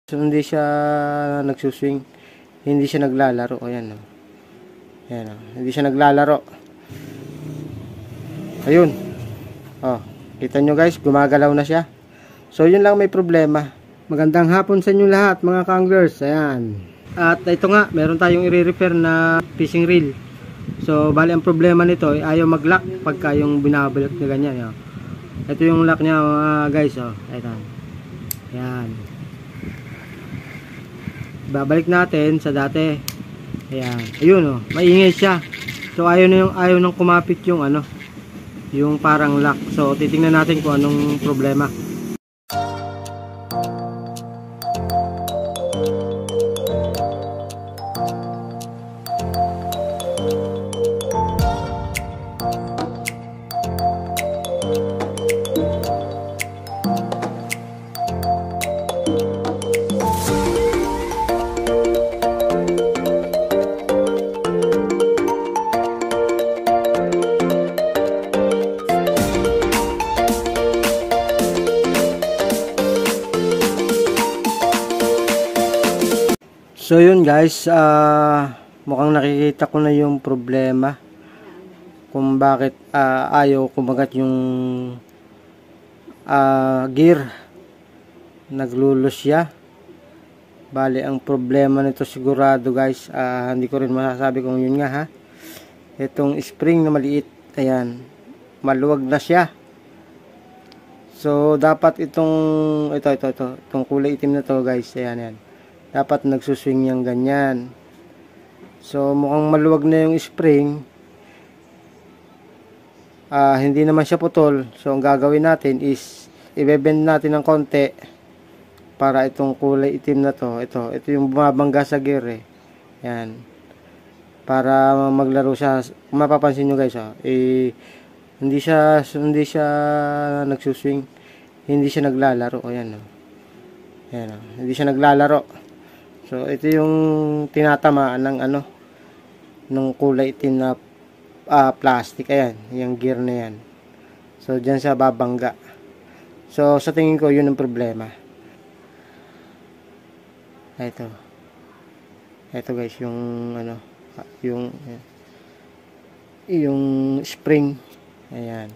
So, hindi siya nagsuswing, hindi siya naglalaro. Ayan, oh. Ayan, oh. Hindi siya naglalaro. Ayun. Oh, kita nyo guys, gumagalaw na siya. So, yun lang may problema. Magandang hapon sa inyo lahat mga kanglers. Ayan. At ito nga, meron tayong i-repair na fishing reel. So, bali ang problema nito ay ayaw mag-lock pagka yung binabalik na ganyan. Oh. Ito yung lock niya guys. Oh. Ito. Ayan. Babalik natin sa dati. Ayan. Ayun oh, maingay siya. So ayaw nang kumapit yung yung parang lock. So titingnan natin kung anong problema. So yun guys, mukhang nakikita ko na yung problema kung bakit ayaw kumagat yung gear, naglulos siya. Bali ang problema nito sigurado guys, hindi ko rin masasabi kung yun nga ha, itong spring na maliit, ayan, maluwag na siya. So dapat itong kulay itim na to guys, ayan, dapat nagsuswing yung ganyan. So mukhang maluwag na yung spring, hindi naman siya putol. So ang gagawin natin is i-bend natin ng konti para itong kulay itim na to, ito yung bumabangga sa gear yan, para maglaro siya. Kung mapapansin nyo guys, hindi siya nagsuswing, hindi siya naglalaro. Ayan, ayan, hindi siya naglalaro. So ito yung tinatamaan ng ng kulay itim na plastic. Ayan, yung gear na yan. So diyan siya babangga. So sa tingin ko yun ang problema. Ito guys, yung yung spring. Ayan.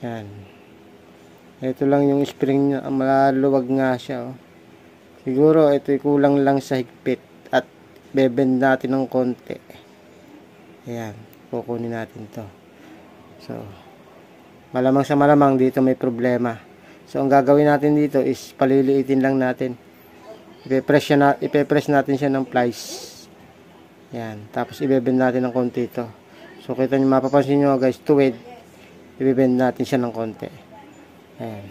Yan. Ito lang yung spring niya, maluwag nga siya. Siguro ito kulang lang sa higpit at bebend natin ng konti. Ayan, kukunin natin to. So malamang sa malamang dito may problema. So ang gagawin natin dito is paliliitin lang natin. Ipe-press natin siya ng plies. Ayan, tapos ibebend natin ng konti ito. So kita niyo, mapapansin niyo guys, tuwid, ibebend natin siya ng konti. Ayan.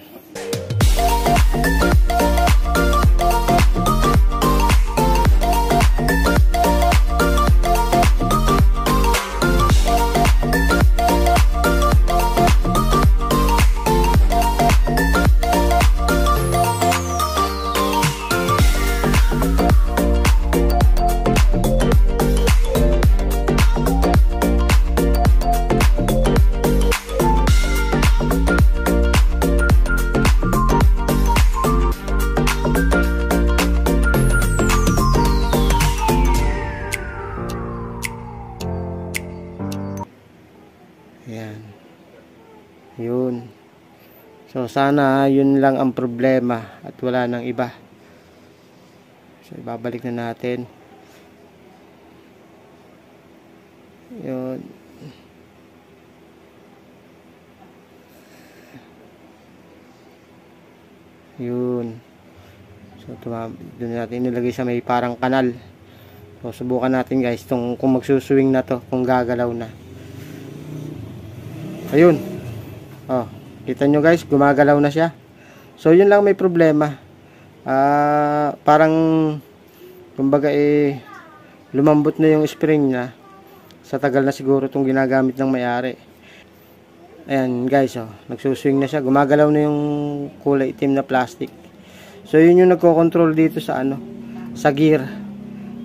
Ayan. Yun. So sana yun lang ang problema at wala nang iba. So ibabalik na natin. Yun. Yun. So doon natin nilagay sa may parang kanal. So subukan natin guys kung magsuswing na to, kung gagalaw na. Ayun. Oh, kita nyo guys, gumagalaw na siya. So yun lang may problema. Parang kumbaga lumambot na yung spring niya. Sa tagal na siguro itong ginagamit ng may-ari. Ayan guys, oh, nagsuswing na siya. Gumagalaw na yung kulay itim na plastic. So yun yung nagko-control dito sa sa gear.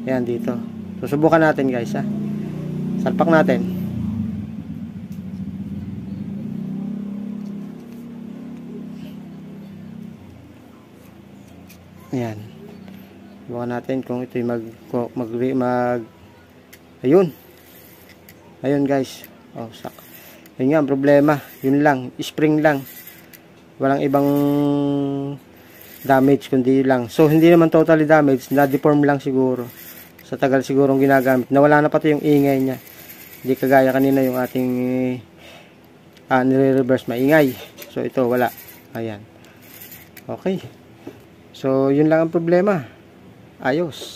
Ayan dito. So subukan natin guys ha. Salpak natin. Ayan. Subukan natin kung ito'y ayun. Ayun guys. Oh, sak. Yun nga ang problema. Yun lang. Spring lang. Walang ibang damage kundi lang. So hindi naman totally damage. Na-deform lang siguro. Sa tagal sigurong ginagamit. Nawala na pati yung ingay niya. Hindi kagaya kanina yung ating nire-reverse maingay. So ito wala. Ayan. Okay. So yun lang ang problema. Ayos.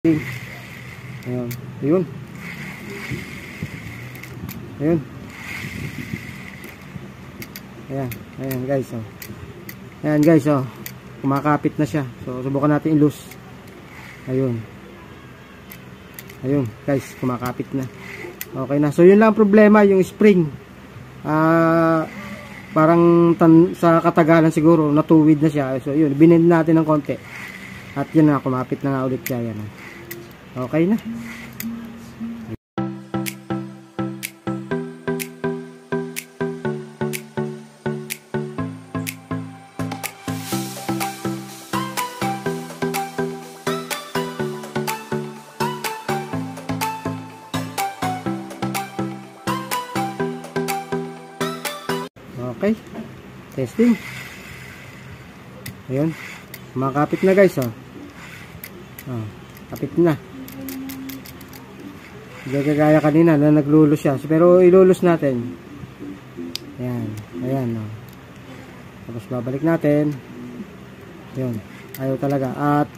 Ayun. Ayun. Ayun. Ayan. Ayan guys. Oh. Ayan guys. Oh. Kumakapit na siya. So subukan natin i-loose. Ayun. Ayun guys. Kumakapit na. Okay na. So yun lang ang problema. Yung spring. Parang sa katagalan siguro natuwid na siya. So yun. Binend natin ng konti. At yun na. Kumapit na nga ulit siya. Yan. Okay na. Okay. Testing. Ayun. Makapit na guys, oh. Oh, kapit na. Hindi kagaya kanina na naglulus siya. Pero ilulus natin. Ayan. Ayan, oh. Tapos babalik natin. Ayun. Ayaw talaga. At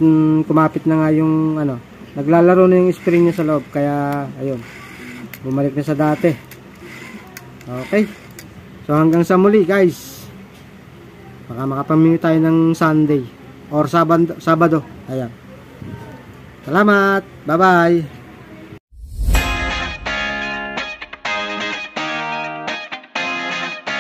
kumapit na nga yung ano. Naglalaro na yung spring niya sa loob. Kaya, ayun. Bumalik na sa dati. Okay. So hanggang sa muli guys. Baka makapamili tayo ng Sunday or Sabado. Ayan. Salamat. Bye bye.